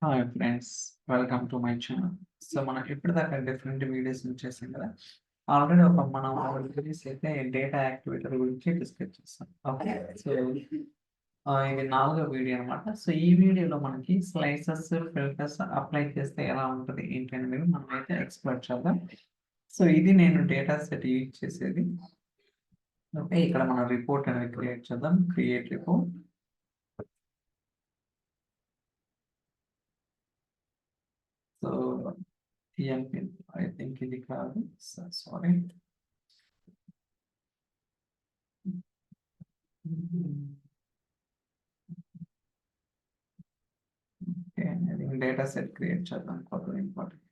Hi friends, welcome to my channel. So మనం ఇప్పటిదాకా different videos చేసాం కదా. ఆల్రెడీ మనం వీడియోస్ అయితే డేటా యాక్టివేటర్ గురించి డిస్కస్ చేస్తాం. ఓకే, సో ఇది 4వ వీడియో అనమాట. సో ఈ వీడియోలో మనకి స్లైసెస్, ఫిల్టర్స్ అప్లై చేస్తే ఎలా ఉంటుంది ఏంటి అనేది మనం అయితే ఎక్స్ప్లోర్ చేద్దాం. సో ఇది నేను డేటా సెట్ యూజ్ చేసేది. ఓకే, ఇక్కడ మనం రిపోర్ట్ అనేది క్రియేట్ చేద్దాం. Create report. So TNP, I think ఇది కాదు, sorry. Okay, data set create చేద్దాం కొత్త important.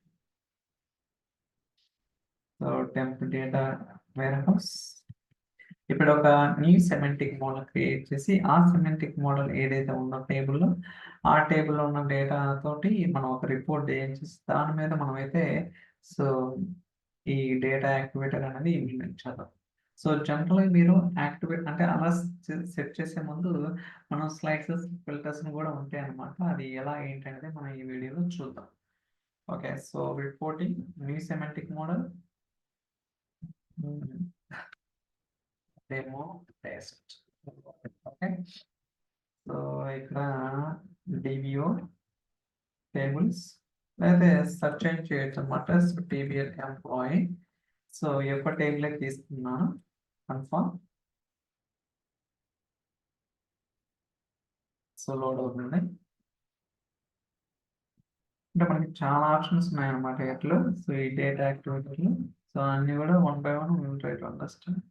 So temp data warehouse. ఇప్పుడు ఒక న్యూ సెమాంటిక్ మోడల్ క్రియేట్ చేసి ఆ సెమాంటిక్ మోడల్ ఏదైతే ఉందో టేబుల్లో, ఆ టేబుల్లో ఉన్న డేటా తోటి మనం ఒక రిపోర్ట్ చేసి దాని మీద మనమైతే సో ఈ డేటా యాక్టివేటర్ అనేది ఇంప్లిమెంట్ చేద్దాం. సో జనరల్గా మీరు యాక్టివేట్ అంటే అలా సెట్ చేసే ముందు మనం స్లైసెస్, ఫిల్టర్స్ కూడా ఉంటాయి అన్నమాట. అది ఎలా ఏంటి అనేది మనం ఈ వీడియోలో చూద్దాం. Okay, so reporting new semantic model demo test. Okay, so ఇక్కడ డివిఓ టేబుల్స్ అయితే సెర్చ్ చేయొచ్చు అనమాట. So TBL employee. సో యొక్క టేబుల్ తీసుకున్నాను, కన్ఫర్మ్. సో లోడ్ అవుతుంది. అంటే మనకి చాలా ఆప్షన్స్ ఉన్నాయన్నమాట ఎట్లు. సో ఈ డేటా యాక్టివేటర్లు, సో అన్ని కూడా one by one try to understand.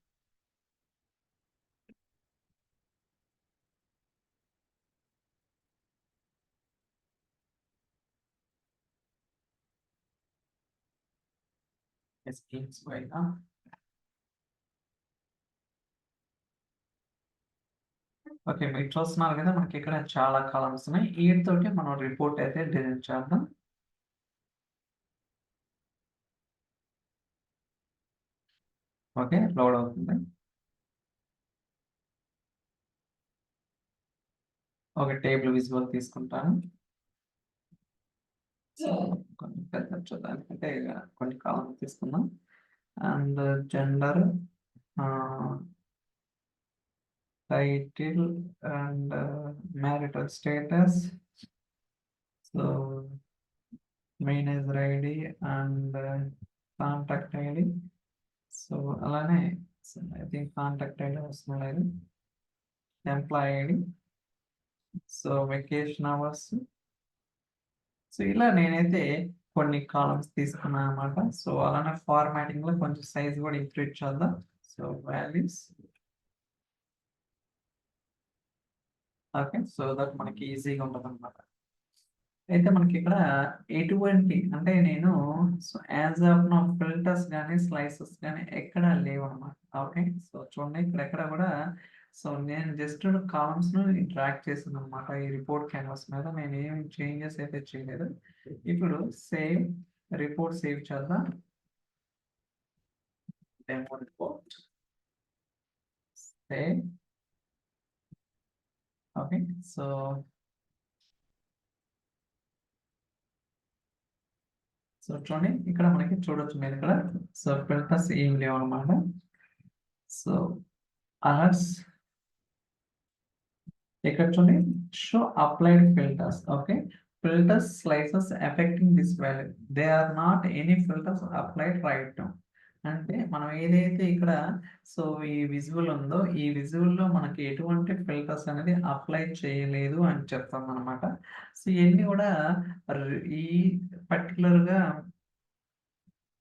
Schemes పైన ఓకే, మీరు చూస్తున్నారు కదా, మనకి ఇక్కడ చాలా కాలమ్స్ ఉన్నాయి. వీటితోటి మనం రిపోర్ట్ అయితే డిజైన్ చేద్దాం. ఓకే, లోడ్ అవుతుంది. ఒక టేబుల్ విజువల్ తీసుకుంటాను. సో కొంచెం పెద్ద చూడడానికంటే కొన్ని కాలమ్స్ తీసుకుందాం. And gender, title and marital status. So manager ID and contact ID. So అలానే ఐ థింక్ కాంటాక్ట్ ఐడి అవసరం లేదు. Employee ID, so vacation hours. So ఇలా నేనైతే కొన్ని కాలమ్స్ తీసుకున్నాను అనమాట. సో అలానే ఫార్మాటింగ్ లో కొంచెం సైజ్ కూడా ఇంక్రీజ్ చేద్దాం. So values. Okay, so that మనకి ఈజీగా ఉంటుంది అనమాట. అయితే మనకి ఇక్కడ ఎటువంటి అంటే నేను సో యాజ్ ఆఫ్ నా ఫిల్టర్స్ కానీ స్లైసెస్ కానీ ఎక్కడ లేవు అనమాట. ఓకే, సో చూడండి ఇక్కడ ఎక్కడ కూడా. సో నేను జస్ట్ కాలమ్స్ ను డ్రాగ్ చేసాను అనమాట. ఈ రిపోర్ట్ క్యాన్వాస్ మీద నేను ఏమి చేంజెస్ అయితే చేయలేదు. ఇప్పుడు సేవ్ రిపోర్ట్ సేవ్ చేద్దాం. Demo report save. Okay, so so చూడండి ఇక్కడ మనకి చూడొచ్చు మీరు ఇక్కడ. సో ఫిల్టర్స్ ఏం లేవు అనమాట. సో అలర్ట్స్ ఇక్కడ చూడండి, show applied filters. Okay, filters slices affecting this value, they are not any filters applied right now. అంటే మనం ఏదైతే ఇక్కడ సో ఈ విజువల్ ఉందో ఈ విజువల్ లో మనకి ఎటువంటి ఫిల్టర్స్ అనేది అప్లై చేయలేదు అని చెప్తాం అనమాట. సో ఇవన్నీ కూడా ఈ పర్టికులర్ గా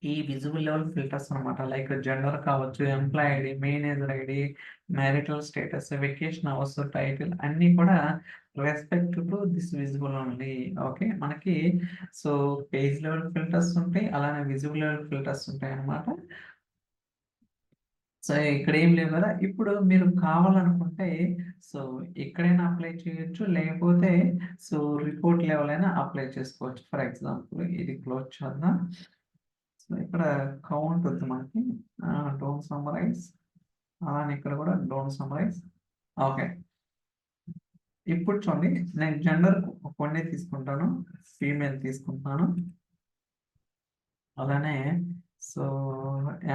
ఈ విజిబుల్ లెవెల్ ఫిల్టర్స్ అనమాట. లైక్ జెండర్ కావచ్చు, employee ID, manager ID, marital status, vacation hours, title అన్నీ కూడా respect to this visible only. Okay, మనకి సో పేజ్ లెవెల్ ఫిల్టర్స్ ఉంటాయి, అలానే విజిబుల్ లెవెల్ ఫిల్టర్స్ ఉంటాయి అన్నమాట. సో ఇక్కడ ఏం లేవు కదా. ఇప్పుడు మీరు కావాలనుకుంటే సో ఎక్కడైనా అప్లై చేయొచ్చు, లేకపోతే సో రిపోర్ట్ లెవెల్ అయినా అప్లై చేసుకోవచ్చు. ఫర్ ఎగ్జాంపుల్ ఇది క్లోజ్ చేద్దాం. సో ఇక్కడ కౌంట్ వద్దు మనకి, డోంట్ సమ్మరైజ్. అలానే ఇక్కడ కూడా డోంట్ సమ్మరైజ్. ఓకే, ఇప్పుడు చూడండి, నేను జెండర్ కొన్ని తీసుకుంటాను, ఫీమేల్ తీసుకుంటున్నాను. అలానే సో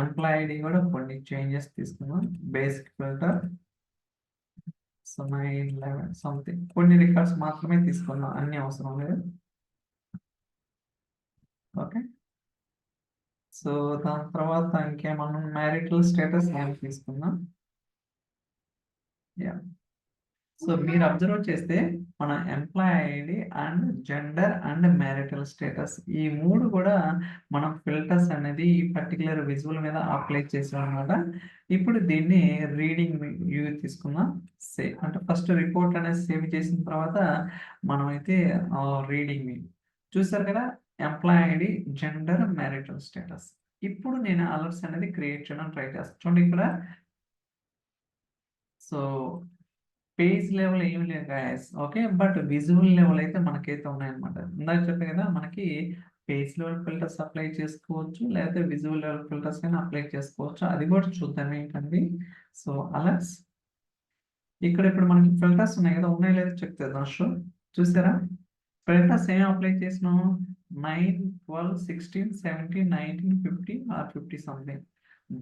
ఎంప్లాయ్ ఐడి కూడా కొన్ని చేంజెస్ తీసుకున్నాం. బేసిక్ ఫిల్టర్ సో 911 సంథింగ్ కొన్ని రికార్డ్స్ మాత్రమే తీసుకున్నాం, అన్ని అవసరం లేదు. ఓకే, సో దాని తర్వాత ఇంకేమన్నా మ్యారిటల్ స్టేటస్ ఏం తీసుకుందాం. యా, సో మీరు అబ్జర్వ్ చేస్తే మన employee ID and gender and marital status ఈ మూడు కూడా మనం ఫిల్టర్స్ అనేది ఈ పర్టికులర్ విజువల్ మీద అప్లై చేసాం అనమాట. ఇప్పుడు దీన్ని రీడింగ్ వ్యూ తీసుకుందాం. సేవ్ అంటే ఫస్ట్ రిపోర్ట్ అనేది సేవ్ చేసిన తర్వాత మనం అయితే రీడింగ్ వ్యూ చూసారు కదా, employee ID, gender, marital status. ఇప్పుడు నేను అలర్ట్స్ అనేది క్రియేట్ చేయడం ట్రై చేస్తాను. చూడండి ఇక్కడ, సో పేజ్ లెవెల్ ఏమి లేదు guys. Okay, but visual level అయితే మనకైతే ఉన్నాయన్నమాట. ఇందాక చెప్పాను కదా, మనకి పేజ్ లెవెల్ ఫిల్టర్స్ అప్లై చేసుకోవచ్చు, లేకపోతే విజువల్ లెవెల్ ఫిల్టర్స్ అయినా అప్లై చేసుకోవచ్చు. అది కూడా చూద్దాం ఏంటండి. సో అలర్ట్స్ ఇక్కడ ఇప్పుడు మనకి ఫిల్టర్స్ ఉన్నాయి కదా, ఉన్నాయి లేదో చెక్ చేద్దాం. షో చూసారా, ఫిల్టర్స్ ఏం అప్లై చేసినాం, 9, 12, 16, 17, 19, 50 or 50 something.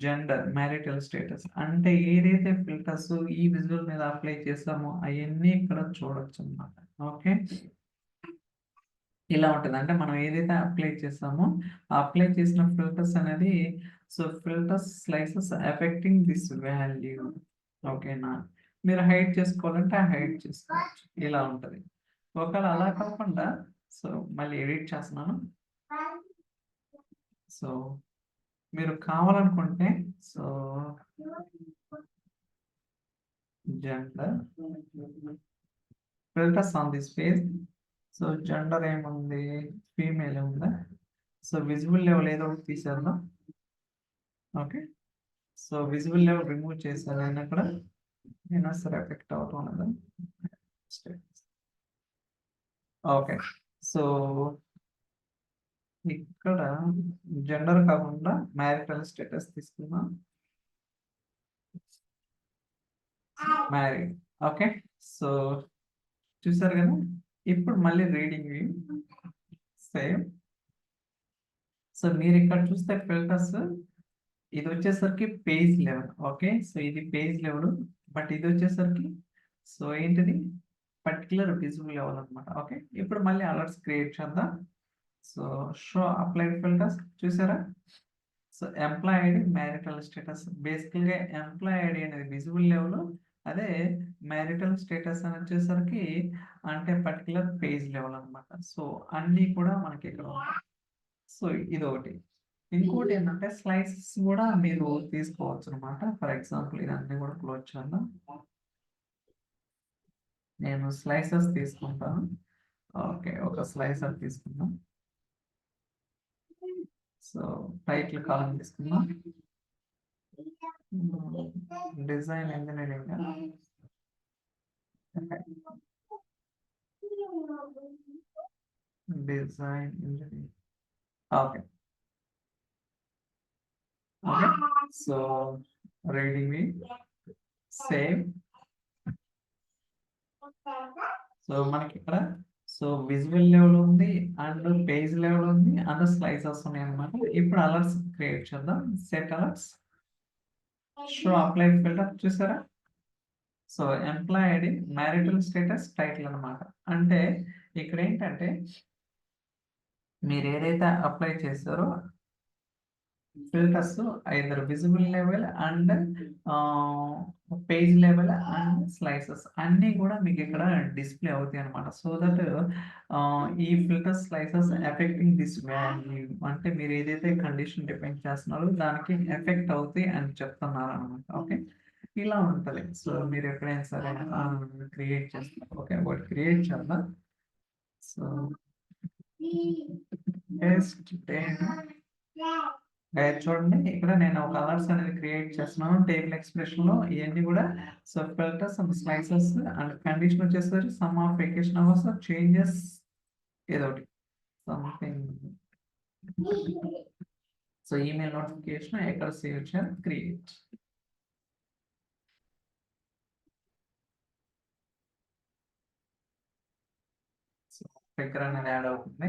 Gender, marital status అంటే ఏదైతే ఫిల్టర్స్ ఈ విజువల్ మీద అప్లై చేసామో అవన్నీ ఇక్కడ చూడొచ్చు అన్నమాట. ఓకే, ఇలా ఉంటుంది. అంటే మనం ఏదైతే అప్లై చేసామో అప్లై చేసిన ఫిల్టర్స్ అనేది, so filters slices affecting this value. ఓకేనా, మీరు హైడ్ చేసుకోవాలంటే హైడ్ చేసుకోవచ్చు, ఇలా ఉంటుంది. ఒకవేళ అలా కాకుండా సో మళ్ళీ ఎడిట్ చేస్తున్నాను. సో మీరు కావాలనుకుంటే so gender filters on this page. So gender ఏముంది, ఫీమేల్ ఉందా. సో విజిబుల్ లెవెల్ ఏదో ఒకటి తీసేద్దాం. Okay, so visible level remove చేశాను నేను అక్కడ, అయినా సరే ఎఫెక్ట్ అవుతుంది కదా. ఓకే, సో ఇక్కడ జెండర్ కాకుండా మ్యారిటల్ స్టేటస్ తీసుకుందాం, మ్యారీడ్. ఓకే, సో చూసారు కదా, ఇప్పుడు మళ్ళీ రీడింగ్ సేమ్. సో మీరు ఇక్కడ చూస్తే ఫిల్టర్స్ ఇది వచ్చేసరికి పేజ్ లెవెల్. ఓకే, సో ఇది పేజ్ లెవెల్, బట్ ఇది వచ్చేసరికి సో ఏంటిది పర్టికులర్ విజిబుల్ లెవెల్ అనమాట. ఓకే, ఇప్పుడు మళ్ళీ అలర్ట్స్ క్రియేట్ చేద్దాం. సో షో అప్లైడ్ ఫిల్టర్స్ చూసారా, so employee ID, marital status. బేసికల్గా ఎంప్లాయ్ ఐడి అనేది విజిబుల్ లెవెల్, అదే మ్యారిటల్ స్టేటస్ అని వచ్చేసరికి అంటే పర్టికులర్ పేజ్ లెవెల్ అనమాట. సో అన్నీ కూడా మనకి ఇక్కడ ఉన్నాయి. సో ఇది ఒకటి. ఇంకోటి ఏంటంటే స్లైసెస్ కూడా మీరు తీసుకోవచ్చు అనమాట. ఫర్ ఎగ్జాంపుల్ ఇదన్నీ కూడా క్లోజ్ చేద్దాం. నేను స్లైసెస్ తీసుకుంటాను. ఓకే, ఒక స్లైసర్ తీసుకుందాం. సో టైటిల్ కాలం తీసుకుందాం, design engineering, design engineering. Okay, okay, so reading me save. So మనకి ఇక్కడ సో విజువల్ లెవెల్ ఉంది అండ్ పేజ్ లెవెల్ ఉంది అండ్ స్లైసెస్ ఉన్నాయి అన్నమాట. ఇప్పుడు అలర్ట్స్ క్రియేట్ చేద్దాం. Set alerts, show apply filter చూసారా. So employee ID, marital status, title అన్నమాట. అంటే ఇక్కడ ఏంటంటే మీరు ఏదైతే అప్లై చేస్తారో filters either visible level and page level and slices అన్నీ కూడా మీకు ఇక్కడ డిస్ప్లే అవుతాయి అనమాట. సో దట్ ఈ filter slices affecting this value అంటే మీరు ఏదైతే కండిషన్ డిపెండ్ చేస్తున్నారో దానికి ఎఫెక్ట్ అవుతాయి అని చెప్తున్నారు అనమాట. ఓకే, ఇలా ఉంటుంది. సో మీరు ఎక్కడైనా సరే క్రియేట్ చేస్తారు. ఓకే, ఒకటి క్రియేట్ చేద్దాం. సో చూడండి, ఇక్కడ నేను ఒక కలర్స్ అనేది క్రియేట్ చేస్తున్నాను టేబుల్ ఎక్స్ప్రెషన్ లో. ఇవన్నీ కూడా so filters and slices and condition వచ్చేసరికి some of vacation hours changes ఏదో ఒకటి సంథింగ్. సో ఈమెయిల్ నోటిఫికేషన్ ఎక్కడ సేవ్ చేయాలి, క్రియేట్. ట్రిగ్గర్ అనేది యాడ్ అవుతుంది.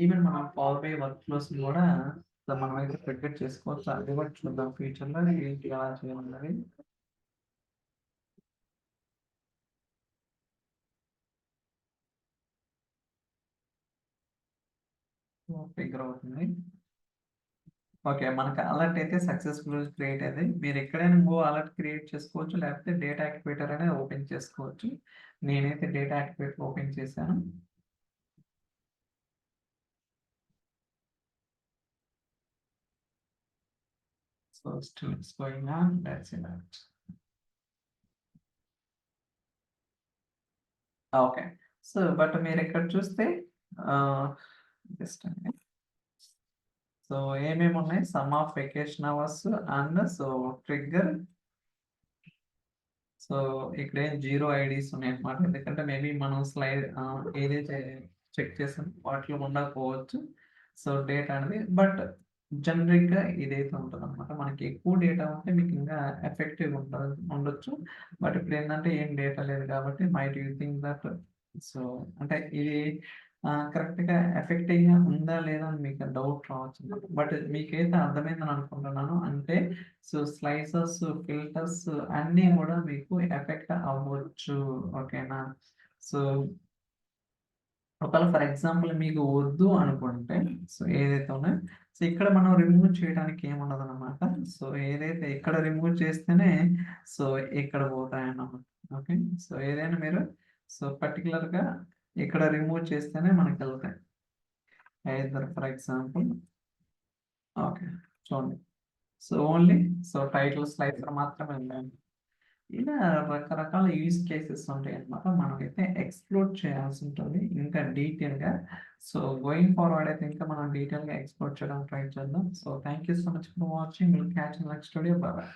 ఈవెన్ మనం పవర్ బై వర్క్ ఫ్లోస్ కూడా మనం అయితే ట్రిగ్గర్ చేసుకోవచ్చు. అది కూడా చూద్దాం ఫ్యూచర్లో ఏంటి ఎలా చేయాలన్నది. ట్రిగ్గర్ అవుతుంది. ఓకే, మనకు అలర్ట్ అయితే సక్సెస్ఫుల్ క్రియేట్ అయింది. మీరు ఎక్కడైనా ఇంకో అలర్ట్ క్రియేట్ చేసుకోవచ్చు, లేకపోతే డేటా యాక్టివేటర్ అనేది ఓపెన్ చేసుకోవచ్చు. నేనైతే డేటా యాక్టివేటర్ ఓపెన్ చేశాను. So still it's going on, that's it. Okay, so but మీరు ఇక్కడ చూస్తే జస్ట్ సో ఏమేమి ఉన్నాయి, some of vacation hours and so trigger. So ఇక్కడ ఏం 0 ఐడీస్ ఉన్నాయి అన్నమాట. ఎందుకంటే మేబీ మనం స్లైడ్ ఏదైతే చెక్ చేసాం వాటిలో ఉండకపోవచ్చు. సో డేటా అనేది బట్ జనరిక్గా ఇదైతే ఉంటుంది అనమాట. మనకి ఎక్కువ డేటా ఉంటే మీకు ఇంకా ఎఫెక్టివ్ ఉండొచ్చు. బట్ ఇప్పుడు ఏంటంటే ఏం డేటా లేదు కాబట్టి might you think that so అంటే ఇది కరెక్ట్గా ఎఫెక్టివ్గా ఉందా లేదా అని మీకు డౌట్ రావచ్చు. బట్ మీకైతే అర్థమైందని అనుకుంటున్నాను. అంటే సో స్లైసెస్, ఫిల్టర్స్ అన్నీ కూడా మీకు ఎఫెక్ట్ అవ్వచ్చు. ఓకేనా? సో ఒకవేళ ఫర్ ఎగ్జాంపుల్ మీకు వద్దు అనుకుంటే సో ఏదైతే ఉన్నాయో సో ఇక్కడ మనం రిమూవ్ చేయడానికి ఏముండదు అనమాట. సో ఏదైతే ఇక్కడ రిమూవ్ చేస్తేనే సో ఇక్కడ పోతాయన్నమాట. ఓకే, సో ఏదైనా మీరు సో పర్టికులర్గా ఇక్కడ రిమూవ్ చేస్తేనే మనకి వెళ్తాయి. ఐదర్ ఫర్ ఎగ్జాంపుల్ ఓకే చూడండి, so only so title slicer మాత్రమే ఉందండి. ఇలా రకరకాల యూజ్ కేసెస్ ఉంటాయి అన్నమాట. మనమైతే ఎక్స్ప్లోర్ చేయాల్సి ఉంటుంది ఇంకా డీటెయిల్గా. సో గోయింగ్ ఫార్వర్డ్ అయితే ఇంకా మనం డీటెయిల్గా ఎక్స్ప్లోర్ చేయడానికి ట్రై చేద్దాం. So thank you so much for watching. Will catch next video. Bye.